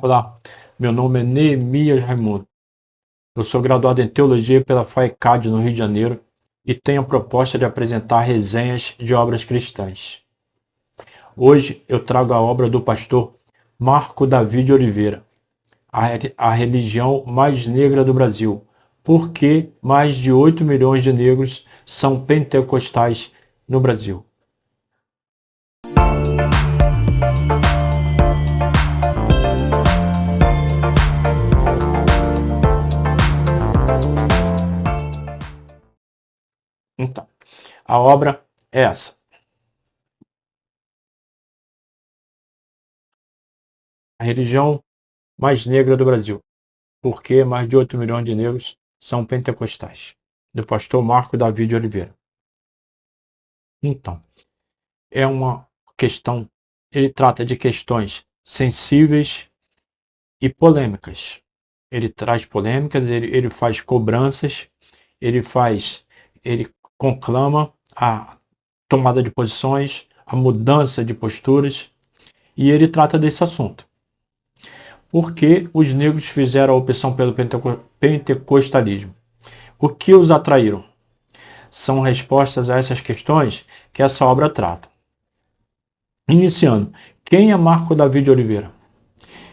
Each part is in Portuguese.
Olá, meu nome é Neemias Raimundo. Eu sou graduado em Teologia pela FAECAD no Rio de Janeiro e tenho a proposta de apresentar resenhas de obras cristãs. Hoje eu trago a obra do pastor Marco Davi de Oliveira, a religião mais negra do Brasil, porque mais de 8 milhões de negros são pentecostais no Brasil. Então, a obra é essa. A religião mais negra do Brasil, porque mais de 8 milhões de negros são pentecostais, do pastor Marco Davi de Oliveira. Então, é uma questão, ele trata de questões sensíveis e polêmicas. Ele traz polêmicas, ele faz cobranças, ele conclama a tomada de posições, a mudança de posturas, e ele trata desse assunto. Por que os negros fizeram a opção pelo pentecostalismo? O que os atraíram? São respostas a essas questões que essa obra trata. Iniciando, quem é Marco Davi de Oliveira?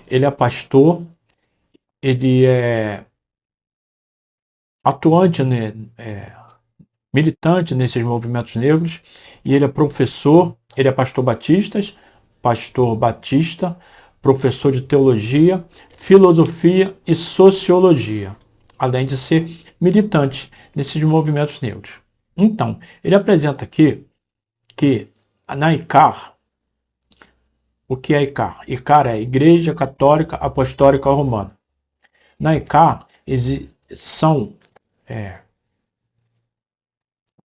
Ele é pastor, ele é atuante, né, militante nesses movimentos negros, e ele é professor, ele é pastor batista, professor de teologia, filosofia e sociologia, além de ser militante nesses movimentos negros. Então, ele apresenta aqui que na ICAR, o que é ICAR? ICAR é Igreja Católica Apostólica Romana. Na ICAR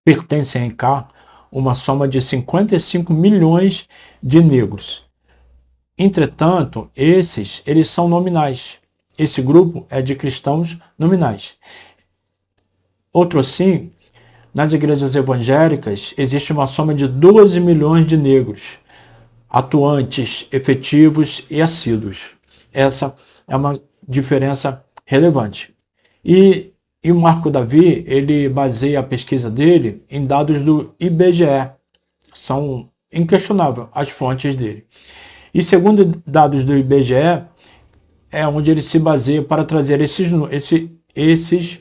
pertencem a ICAR uma soma de 55 milhões de negros. Entretanto, eles são nominais. Esse grupo é de cristãos nominais. Outro assim, nas igrejas evangélicas, existe uma soma de 12 milhões de negros, atuantes, efetivos e assíduos. Essa é uma diferença relevante. E o Marco Davi, ele baseia a pesquisa dele em dados do IBGE. São inquestionáveis as fontes dele. E segundo dados do IBGE, é onde ele se baseia para trazer esses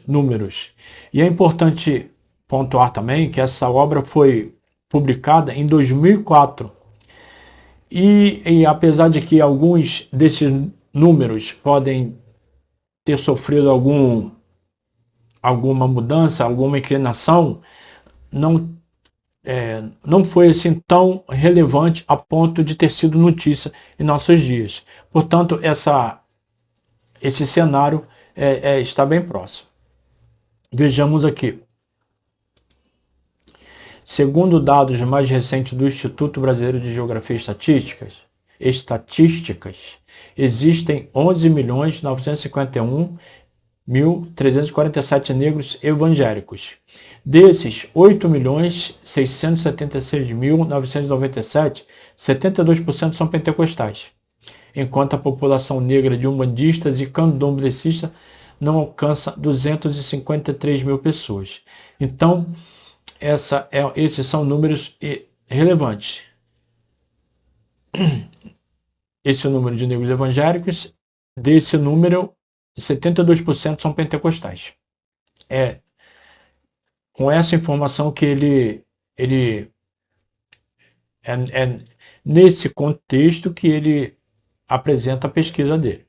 números. E é importante pontuar também que essa obra foi publicada em 2004. E apesar de que alguns desses números podem ter sofrido alguma mudança, alguma inclinação, não foi assim tão relevante a ponto de ter sido notícia em nossos dias. Portanto, esse cenário está bem próximo. Vejamos aqui. Segundo dados mais recentes do Instituto Brasileiro de Geografia e Estatísticas, existem 11.951.347 negros evangélicos. Desses, 8.676.997, 72% são pentecostais, enquanto a população negra de umbandistas e candomblecistas não alcança 253 mil pessoas. Então, esses são números relevantes. Esse é o número de negros evangélicos. Desse número, 72% são pentecostais. É com essa informação que ele é nesse contexto que ele apresenta a pesquisa dele.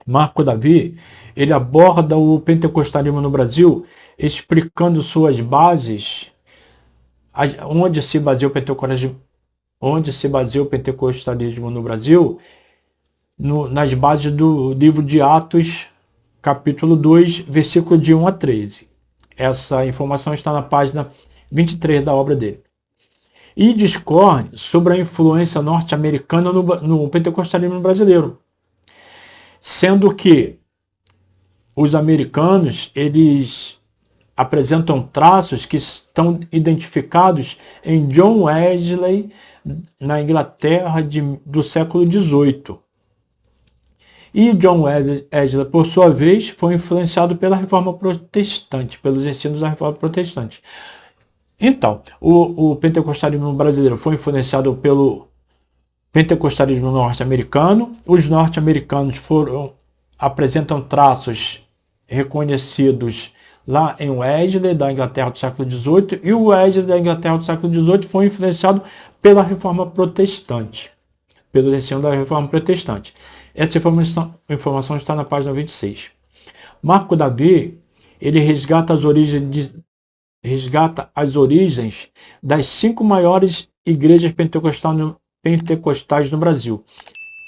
Marco Davi, ele aborda o pentecostalismo no Brasil, explicando suas bases, onde se baseia o pentecostalismo no Brasil, nas bases do livro de Atos, capítulo 2, versículo de 1 a 13. Essa informação está na página 23 da obra dele. E discorre sobre a influência norte-americana no pentecostalismo brasileiro, sendo que os americanos, eles apresentam traços que estão identificados em John Wesley, na Inglaterra do século XVIII. E John Wesley, por sua vez, foi influenciado pela Reforma Protestante, pelos ensinos da Reforma Protestante. Então, o pentecostalismo brasileiro foi influenciado pelo pentecostalismo norte-americano. Os norte-americanos apresentam traços reconhecidos lá em Wesley, da Inglaterra do século XVIII, e o Wesley da Inglaterra do século XVIII foi influenciado pela Reforma Protestante, pelo ensino da Reforma Protestante. Essa informação está na página 26. Marco Davi, ele resgata as origens das 5 maiores igrejas pentecostais no Brasil.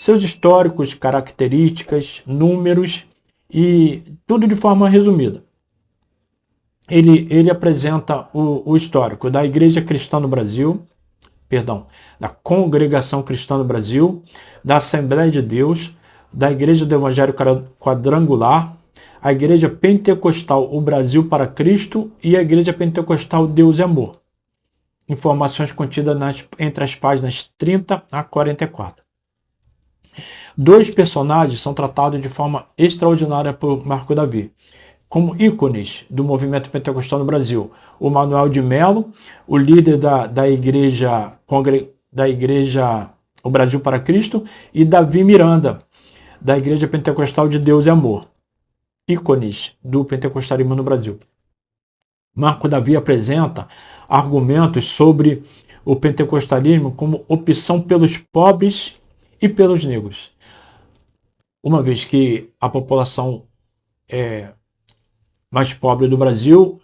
Seus históricos, características, números e tudo de forma resumida. Ele apresenta o histórico da Igreja Cristã no Brasil, da Congregação Cristã no Brasil, da Assembleia de Deus, da Igreja do Evangelho Quadrangular, a Igreja Pentecostal O Brasil para Cristo e a Igreja Pentecostal Deus e Amor. Informações contidas entre as páginas 30 a 44. 2 personagens são tratados de forma extraordinária por Marco Davi, como ícones do movimento pentecostal no Brasil. O Manuel de Melo, o líder da igreja O Brasil para Cristo, e Davi Miranda, da Igreja Pentecostal de Deus e Amor. Ícones do pentecostalismo no Brasil. Marco Davi apresenta argumentos sobre o pentecostalismo como opção pelos pobres e pelos negros. Uma vez que a população mais pobre do Brasil,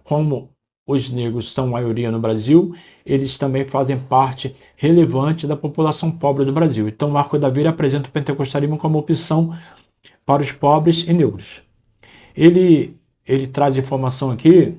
como os negros são maioria no Brasil, eles também fazem parte relevante da população pobre do Brasil. Então, Marco Davi apresenta o pentecostalismo como opção para os pobres e negros. Ele traz informação aqui,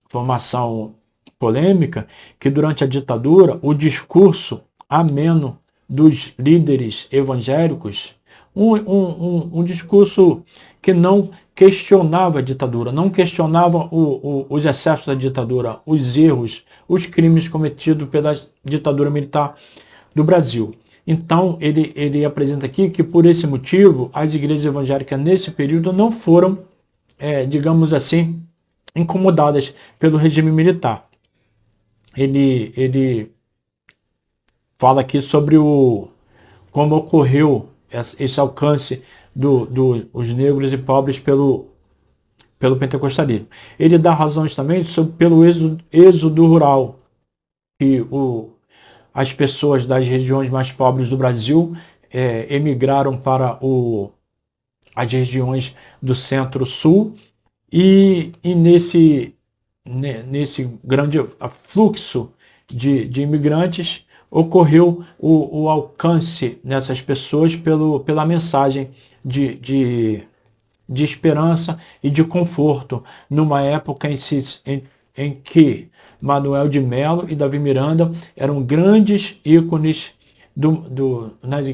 informação polêmica, que durante a ditadura, o discurso ameno dos líderes evangélicos, um discurso que não questionava a ditadura, não questionava os excessos da ditadura, os erros, os crimes cometidos pela ditadura militar do Brasil. Então, ele apresenta aqui que, por esse motivo, as igrejas evangélicas nesse período não foram, digamos assim, incomodadas pelo regime militar. Ele fala aqui sobre como ocorreu esse alcance dos negros e pobres pelo pentecostalismo. Ele dá razões também pelo êxodo rural, que as pessoas das regiões mais pobres do Brasil emigraram para as regiões do centro-sul, e nesse grande fluxo de imigrantes ocorreu o alcance nessas pessoas pela mensagem de esperança e de conforto, numa época em que Manuel de Melo e Davi Miranda eram grandes ícones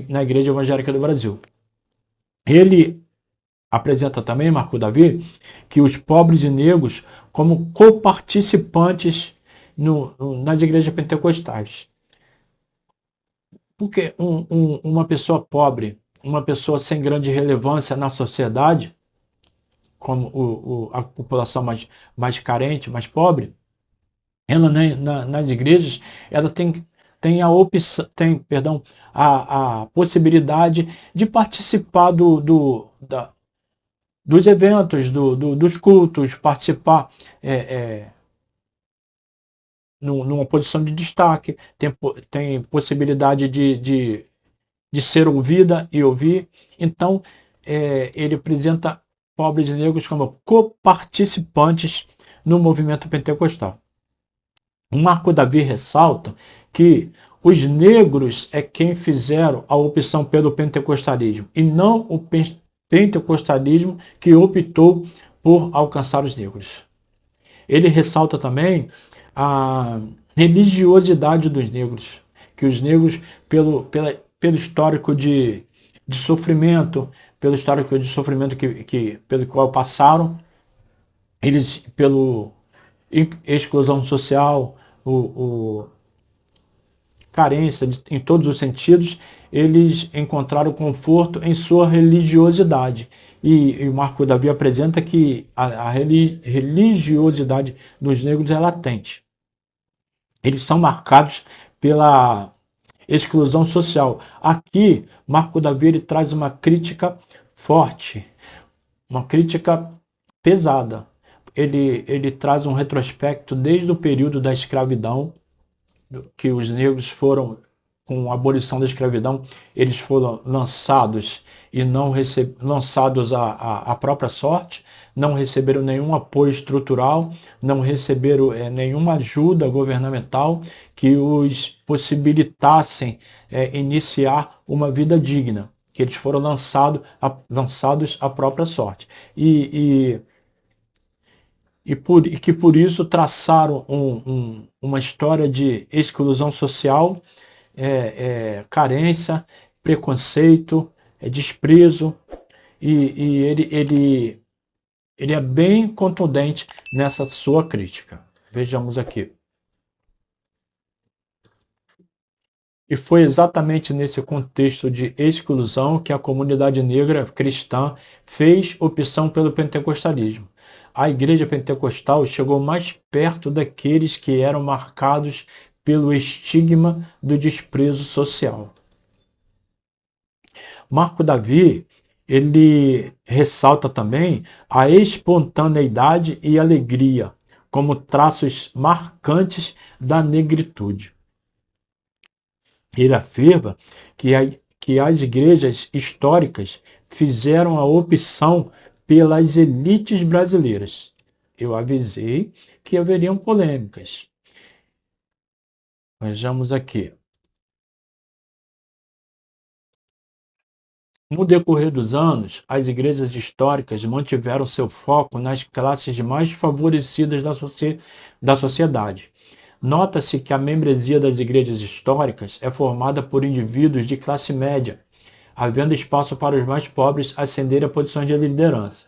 na Igreja Evangélica do Brasil. Ele apresenta também, Marco Davi, que os pobres e negros como coparticipantes nas igrejas pentecostais. Porque uma pessoa pobre, uma pessoa sem grande relevância na sociedade, como a população mais carente, mais pobre, ela nas igrejas, ela tem a possibilidade de participar dos eventos, dos cultos, participar numa posição de destaque, tem possibilidade de ser ouvida e ouvir. Então, ele apresenta pobres e negros como coparticipantes no movimento pentecostal. Marco Davi ressalta que os negros é quem fizeram a opção pelo pentecostalismo, e não o pentecostalismo que optou por alcançar os negros. Ele ressalta também a religiosidade dos negros, que os negros, pelo histórico de sofrimento, pelo qual passaram, eles, pela exclusão social, carência em todos os sentidos, eles encontraram conforto em sua religiosidade. E o Marco Davi apresenta que a religiosidade dos negros é latente. Eles são marcados pela exclusão social. Aqui, Marco Davi ele traz uma crítica forte, uma crítica pesada. Ele traz um retrospecto desde o período da escravidão, que os negros foram, com a abolição da escravidão, eles foram lançados e não lançados à própria sorte, não receberam nenhum apoio estrutural, não receberam nenhuma ajuda governamental que os possibilitassem iniciar uma vida digna, que eles foram lançados à própria sorte. E que por isso traçaram uma história de exclusão social, carência, preconceito, desprezo, e ele é bem contundente nessa sua crítica. Vejamos aqui. E foi exatamente nesse contexto de exclusão que a comunidade negra cristã fez opção pelo pentecostalismo. A igreja pentecostal chegou mais perto daqueles que eram marcados pelo estigma do desprezo social. Marco Davi, ele ressalta também a espontaneidade e alegria como traços marcantes da negritude. Ele afirma que as igrejas históricas fizeram a opção pelas elites brasileiras. Eu avisei que haveriam polêmicas. Vejamos aqui. No decorrer dos anos, as igrejas históricas mantiveram seu foco nas classes mais favorecidas da sociedade. Nota-se que a membresia das igrejas históricas é formada por indivíduos de classe média, havendo espaço para os mais pobres ascenderem a posições de liderança,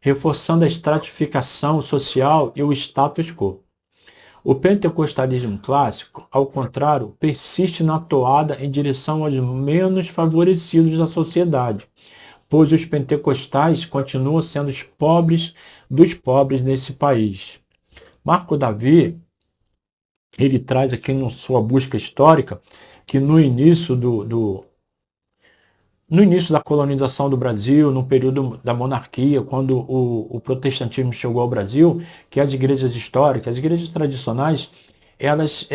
reforçando a estratificação social e o status quo. O pentecostalismo clássico, ao contrário, persiste na toada em direção aos menos favorecidos da sociedade, pois os pentecostais continuam sendo os pobres dos pobres nesse país. Marco Davi, ele traz aqui na sua busca histórica que no início da colonização do Brasil, no período da monarquia, quando o protestantismo chegou ao Brasil, que as igrejas históricas, as igrejas tradicionais, elas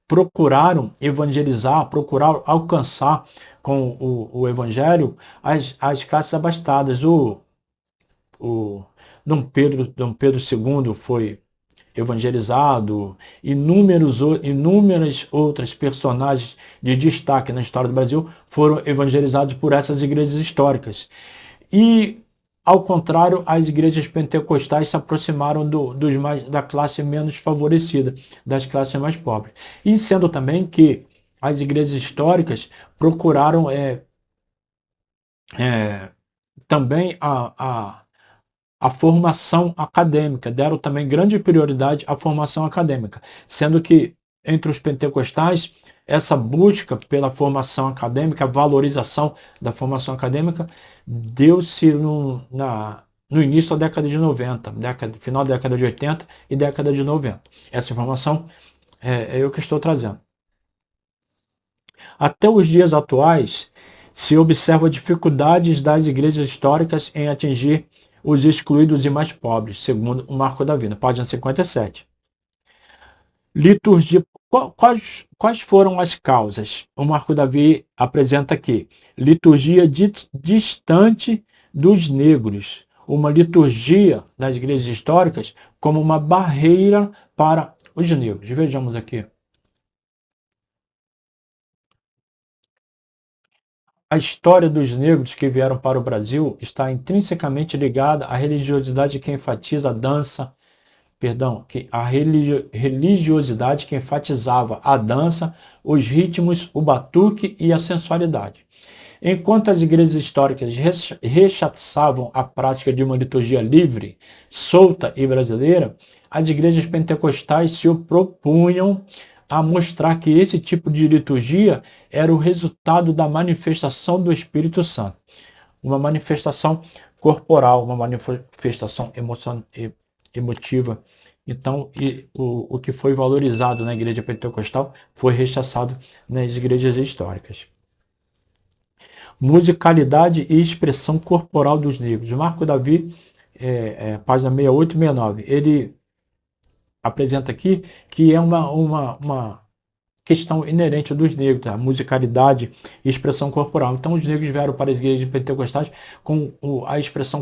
procuraram evangelizar, procuraram alcançar com o evangelho as classes abastadas. Dom Pedro II foi evangelizado, inúmeras outras personagens de destaque na história do Brasil foram evangelizados por essas igrejas históricas. E, ao contrário, as igrejas pentecostais se aproximaram da classe menos favorecida, das classes mais pobres. E sendo também que as igrejas históricas procuraram também a formação acadêmica, deram também grande prioridade à formação acadêmica, sendo que entre os pentecostais, essa busca pela formação acadêmica, a valorização da formação acadêmica, deu-se no início da década de 90, final da década de 80 e década de 90. Essa informação é eu que estou trazendo. Até os dias atuais, se observa dificuldades das igrejas históricas em atingir os excluídos e mais pobres, segundo o Marco Davi, na página 57. Liturgia. Quais foram as causas? O Marco Davi apresenta aqui. Liturgia distante dos negros. Uma liturgia das igrejas históricas como uma barreira para os negros. Vejamos aqui. A história dos negros que vieram para o Brasil está intrinsecamente ligada à religiosidade que enfatiza a dança, a religiosidade que enfatizava a dança, os ritmos, o batuque e a sensualidade. Enquanto as igrejas históricas rechaçavam a prática de uma liturgia livre, solta e brasileira, as igrejas pentecostais se propunham a mostrar que esse tipo de liturgia era o resultado da manifestação do Espírito Santo. Uma manifestação corporal, uma manifestação emotiva. Então, o que foi valorizado na igreja pentecostal foi rechaçado nas igrejas históricas. Musicalidade e expressão corporal dos negros. Marco Davi, página 68 e 69, ele apresenta aqui que é uma questão inerente dos negros, a musicalidade e expressão corporal. Então, os negros vieram para as igrejas pentecostais com a expressão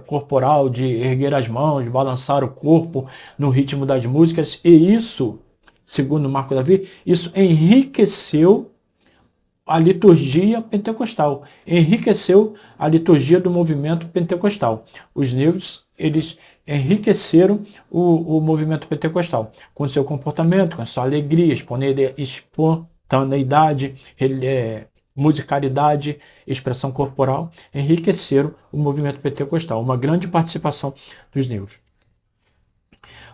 corporal de erguer as mãos, de balançar o corpo no ritmo das músicas, e isso, segundo Marco Davi, isso enriqueceu a liturgia pentecostal, enriqueceu a liturgia do movimento pentecostal. Os negros, eles enriqueceram o movimento pentecostal com seu comportamento, com sua alegria, espontaneidade, musicalidade, expressão corporal, enriqueceram o movimento pentecostal, uma grande participação dos negros.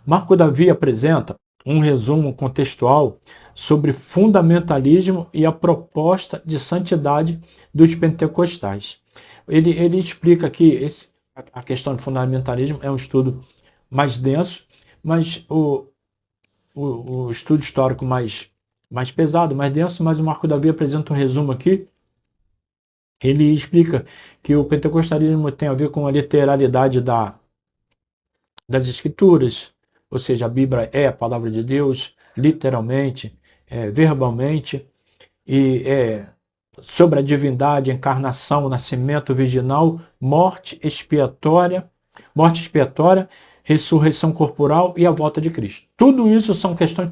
Marco Davi apresenta um resumo contextual sobre fundamentalismo e a proposta de santidade dos pentecostais. Ele explica que a questão de fundamentalismo é um estudo mais denso, mas o estudo histórico mais pesado, mais denso, mas o Marco Davi apresenta um resumo aqui. Ele explica que o pentecostalismo tem a ver com a literalidade das escrituras, ou seja, a Bíblia é a palavra de Deus, literalmente, verbalmente, e sobre a divindade, encarnação, nascimento virginal, morte expiatória, ressurreição corporal e a volta de Cristo. Tudo isso são questões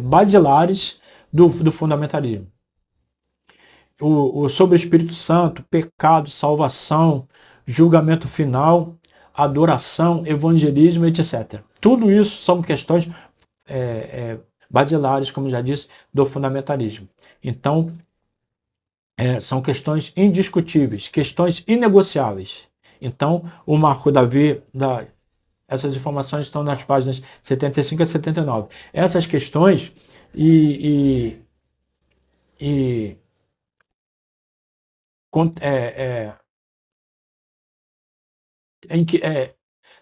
basilares do fundamentalismo. Sobre o Espírito Santo, pecado, salvação, julgamento final, adoração, evangelismo, etc. Tudo isso são questões basilares, como já disse, do fundamentalismo. Então, são questões indiscutíveis, questões inegociáveis. Então, o Marco Davi, essas informações estão nas páginas 75 a 79. Essas questões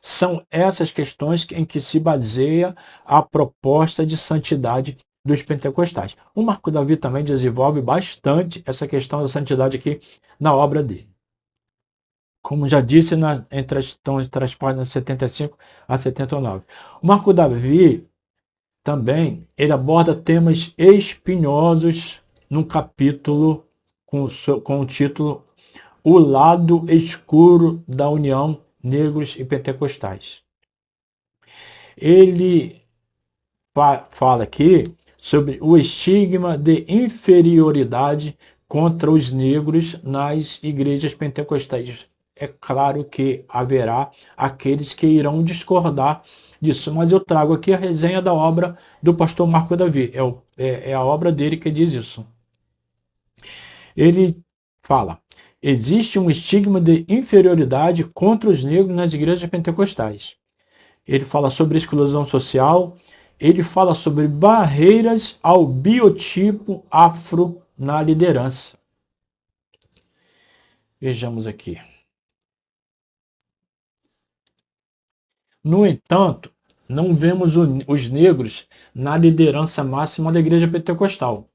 são essas questões em que se baseia a proposta de santidade dos pentecostais. O Marco Davi também desenvolve bastante essa questão da santidade aqui na obra dele. Como já disse, entre as páginas 75 a 79. O Marco Davi também ele aborda temas espinhosos num capítulo com o título O Lado Escuro da União Negros e Pentecostais. Ele fala aqui sobre o estigma de inferioridade contra os negros nas igrejas pentecostais. É claro que haverá aqueles que irão discordar disso, mas eu trago aqui a resenha da obra do pastor Marco Davi. É a obra dele que diz isso. Ele fala: existe um estigma de inferioridade contra os negros nas igrejas pentecostais. Ele fala sobre exclusão social, ele fala sobre barreiras ao biotipo afro na liderança. Vejamos aqui. No entanto, não vemos os negros na liderança máxima da igreja pentecostal.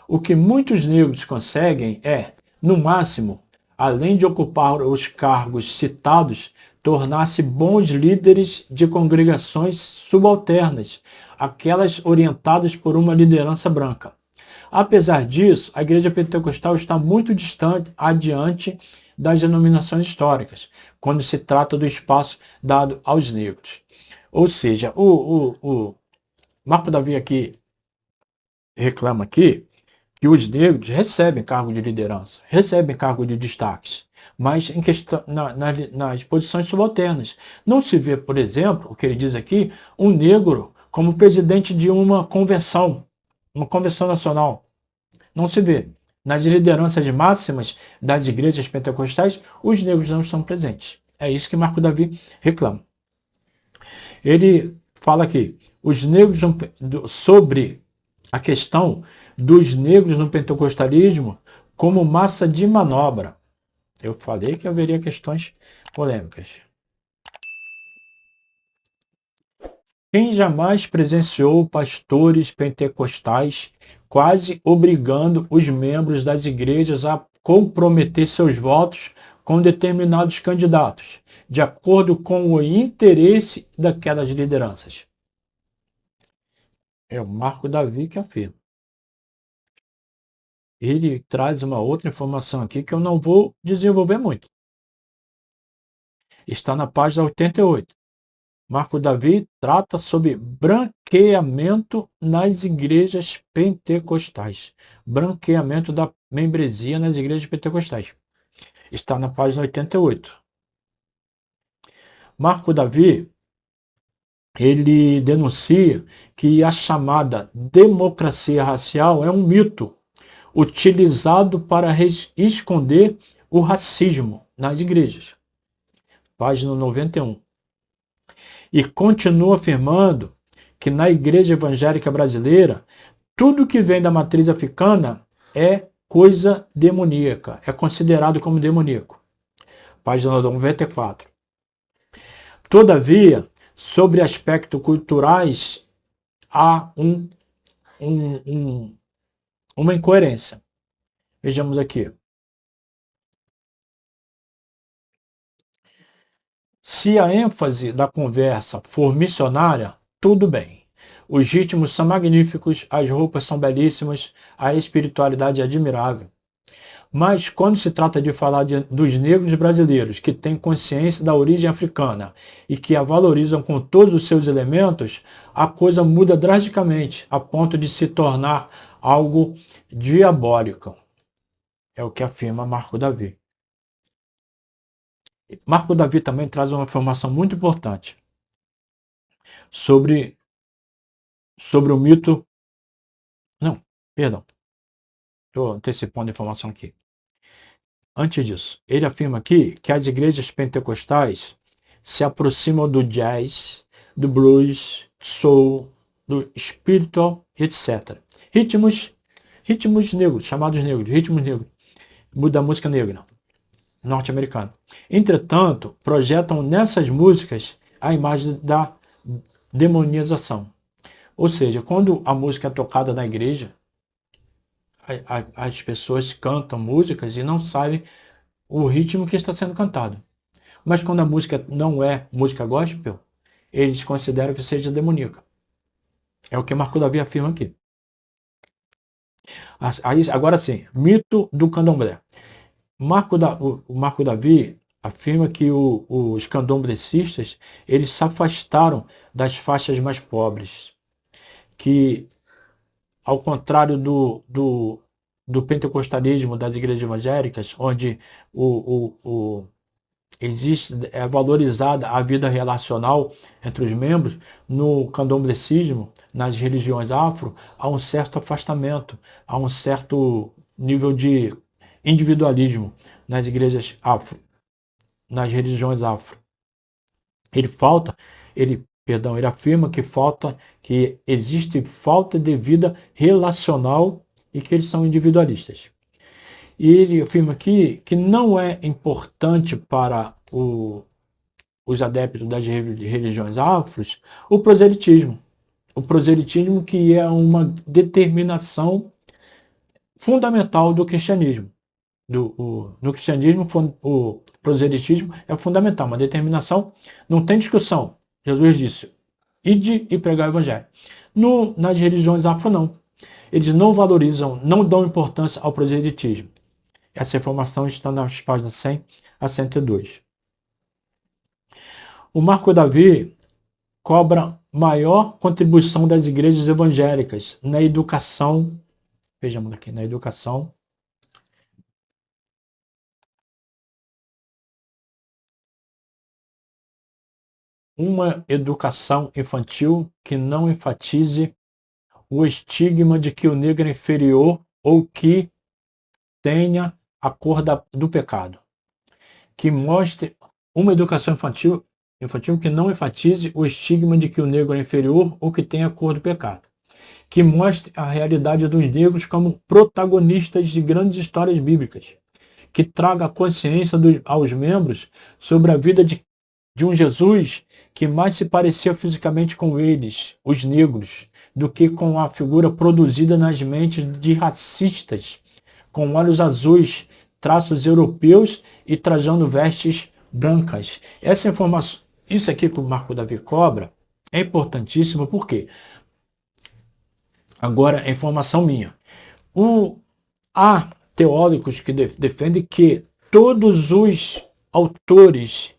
O que muitos negros conseguem é, no máximo, além de ocupar os cargos citados, tornar-se bons líderes de congregações subalternas, aquelas orientadas por uma liderança branca. Apesar disso, a igreja pentecostal está muito distante, adiante das denominações históricas, quando se trata do espaço dado aos negros. Ou seja, o Marco Davi aqui reclama aqui que os negros recebem cargo de liderança, recebem cargo de destaques, mas em questão, nas posições subalternas. Não se vê, por exemplo, o que ele diz aqui, um negro como presidente de uma convenção nacional. Não se vê. Nas lideranças máximas das igrejas pentecostais, os negros não estão presentes. É isso que Marco Davi reclama. Ele fala aqui, os negros sobre a questão dos negros no pentecostalismo como massa de manobra. Eu falei que haveria questões polêmicas. Quem jamais presenciou pastores pentecostais quase obrigando os membros das igrejas a comprometer seus votos com determinados candidatos, de acordo com o interesse daquelas lideranças? É o Marco Davi que afirma. Ele traz uma outra informação aqui que eu não vou desenvolver muito. Está na página 88. Marco Davi trata sobre branqueamento nas igrejas pentecostais. Branqueamento da membresia nas igrejas pentecostais. Está na página 88. Marco Davi, ele denuncia que a chamada democracia racial é um mito utilizado para esconder o racismo nas igrejas. Página 91. E continua afirmando que na igreja evangélica brasileira, tudo que vem da matriz africana é coisa demoníaca, é considerado como demoníaco. Página 94. Todavia, sobre aspectos culturais, há uma incoerência. Vejamos aqui. Se a ênfase da conversa for missionária, tudo bem. Os ritmos são magníficos, as roupas são belíssimas, a espiritualidade é admirável. Mas quando se trata de falar dos negros brasileiros que têm consciência da origem africana e que a valorizam com todos os seus elementos, a coisa muda drasticamente, a ponto de se tornar algo diabólico. É o que afirma Marco Davi. Marco Davi também traz uma informação muito importante sobre o mito. Não, perdão. Estou antecipando a informação aqui. Antes disso, ele afirma aqui que as igrejas pentecostais se aproximam do jazz, do blues, soul, do spiritual, etc. Ritmos negros, chamados negros, ritmos negros, da música negra norte-americana. Entretanto, projetam nessas músicas a imagem da demonização. Ou seja, quando a música é tocada na igreja, as pessoas cantam músicas e não sabem o ritmo que está sendo cantado. Mas quando a música não é música gospel, eles consideram que seja demoníaca. É o que Marco Davi afirma aqui. Agora sim, mito do candomblé. O Marco Davi afirma que os candomblecistas eles se afastaram das faixas mais pobres, que ao contrário do pentecostalismo das igrejas evangélicas, onde é valorizada a vida relacional entre os membros, no candomblecismo, nas religiões afro, há um certo afastamento, há um certo nível de individualismo nas igrejas afro, nas religiões afro. Ele afirma que existe falta de vida relacional e que eles são individualistas. E ele afirma aqui que não é importante para os adeptos das religiões afros o proselitismo. O proselitismo que é uma determinação fundamental do cristianismo. No cristianismo, o proselitismo é fundamental, uma determinação, não tem discussão. Jesus disse, ide e pregar o evangelho. Nas religiões afro, não. Eles não valorizam, não dão importância ao proselitismo. Essa informação está nas páginas 100 a 102. O Marco Davi cobra maior contribuição das igrejas evangélicas na educação. Vejamos aqui, na educação. Uma educação infantil que não enfatize o estigma de que o negro é inferior ou que tenha a cor do pecado. Que mostre uma educação infantil Informativo que não enfatize o estigma de que o negro é inferior ou que tem a cor do pecado. Que mostre a realidade dos negros como protagonistas de grandes histórias bíblicas. Que traga consciência aos membros sobre a vida de um Jesus que mais se parecia fisicamente com eles, os negros, do que com a figura produzida nas mentes de racistas, com olhos azuis, traços europeus e trajando vestes brancas. Essa informação, isso aqui que o Marco Davi cobra, é importantíssimo porque, agora é informação minha, há teólogos que defendem que todos os autores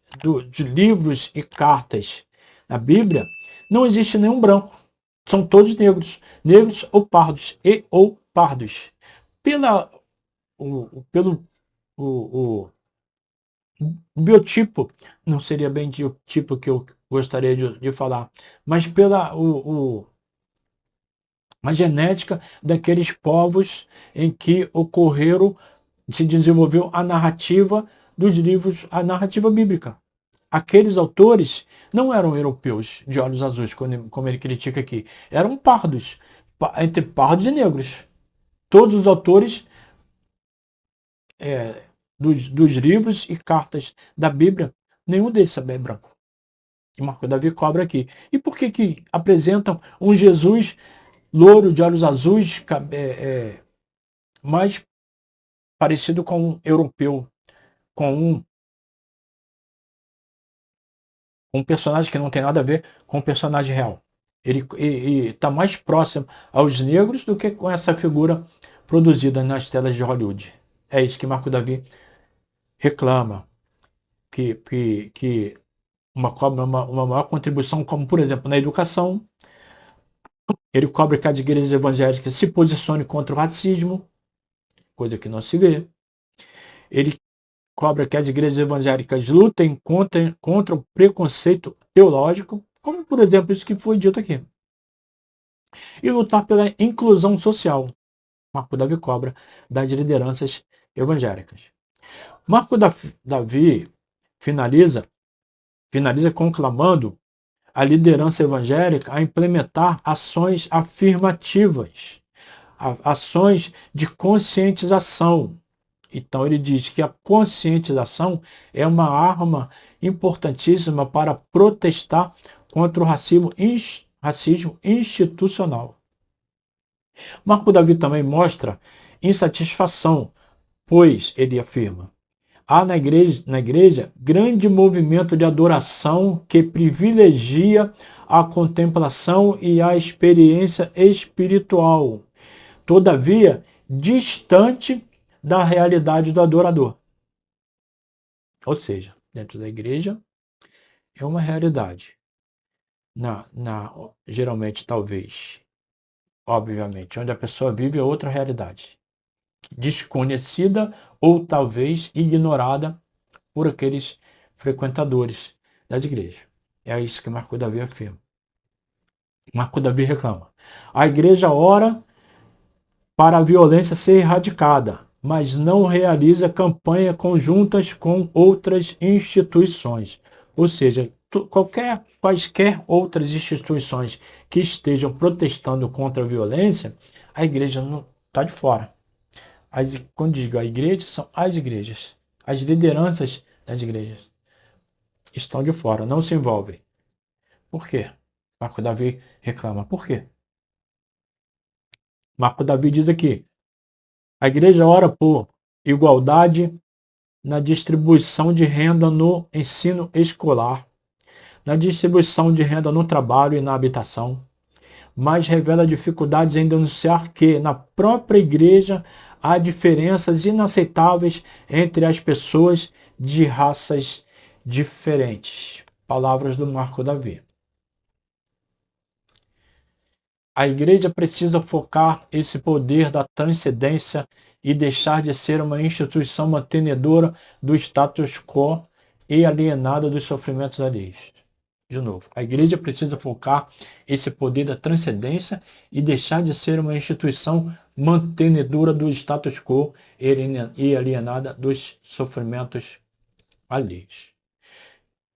de livros e cartas da Bíblia, não existe nenhum branco. São todos negros. Negros ou pardos. E ou pardos. Pelo biotipo, não seria bem o tipo que eu gostaria de falar, mas pela a genética daqueles povos em que se desenvolveu a narrativa dos livros, a narrativa bíblica. Aqueles autores não eram europeus de olhos azuis, como ele critica aqui. Eram pardos, entre pardos e negros. Todos os autores dos livros e cartas da Bíblia, nenhum deles é branco. E Marco Davi cobra aqui. E por que apresentam um Jesus louro de olhos azuis, mais parecido com um europeu, com um personagem que não tem nada a ver com o personagem real? Ele está mais próximo aos negros do que com essa figura produzida nas telas de Hollywood. É isso que Marco Davi reclama, que uma maior contribuição, como por exemplo na educação, ele cobra que as igrejas evangélicas se posicione contra o racismo, coisa que não se vê. Ele cobra que as igrejas evangélicas lutem contra o preconceito teológico, como por exemplo isso que foi dito aqui. E lutar pela inclusão social. Marco Davi cobra das lideranças evangélicas. Marco Davi finaliza conclamando a liderança evangélica a implementar ações afirmativas, ações de conscientização. Então ele diz que a conscientização é uma arma importantíssima para protestar contra o racismo institucional. Marco Davi também mostra insatisfação, pois, ele afirma, há na igreja grande movimento de adoração que privilegia a contemplação e a experiência espiritual, todavia distante da realidade do adorador. Ou seja, dentro da igreja é uma realidade. Geralmente, talvez, obviamente, onde a pessoa vive é outra realidade. Desconhecida ou talvez ignorada por aqueles frequentadores das igrejas. É isso que Marco Davi afirma. Marco Davi reclama. A igreja ora para a violência ser erradicada, mas não realiza campanha conjuntas com outras instituições. Ou seja, quaisquer outras instituições que estejam protestando contra a violência, a igreja não está de fora. Quando digo a igreja, são as igrejas. As lideranças das igrejas estão de fora, não se envolvem. Por quê? Marco Davi reclama. Por quê? Marco Davi diz aqui, a igreja ora por igualdade na distribuição de renda no ensino escolar, na distribuição de renda no trabalho e na habitação, mas revela dificuldades em denunciar que, na própria igreja, há diferenças inaceitáveis entre as pessoas de raças diferentes. Palavras do Marco Davi. A igreja precisa focar esse poder da transcendência e deixar de ser uma instituição mantenedora do status quo e alienada dos sofrimentos alheios. De novo, a igreja precisa focar esse poder da transcendência e deixar de ser uma instituição mantenedora do status quo e alienada dos sofrimentos alheios.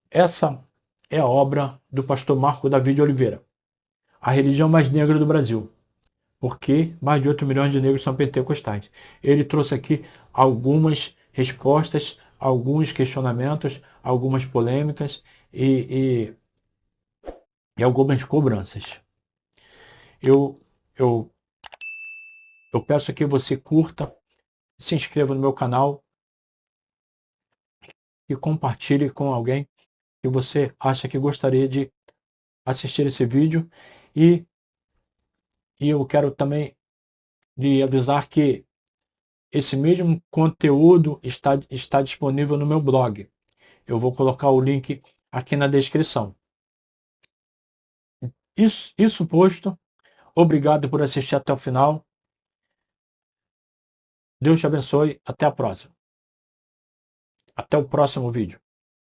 Essa é a obra do pastor Marco Davi de Oliveira, a religião mais negra do Brasil, porque mais de 8 milhões de negros são pentecostais. Ele trouxe aqui algumas respostas, alguns questionamentos, algumas polêmicas e algumas cobranças. Eu, eu, eu peço que você curta, se inscreva no meu canal e compartilhe com alguém que você acha que gostaria de assistir esse vídeo. E, e eu quero também lhe avisar que esse mesmo conteúdo está disponível no meu blog. Eu vou colocar o link aqui na descrição. Isso posto, obrigado por assistir até o final. Deus te abençoe. Até a próxima. Até o próximo vídeo.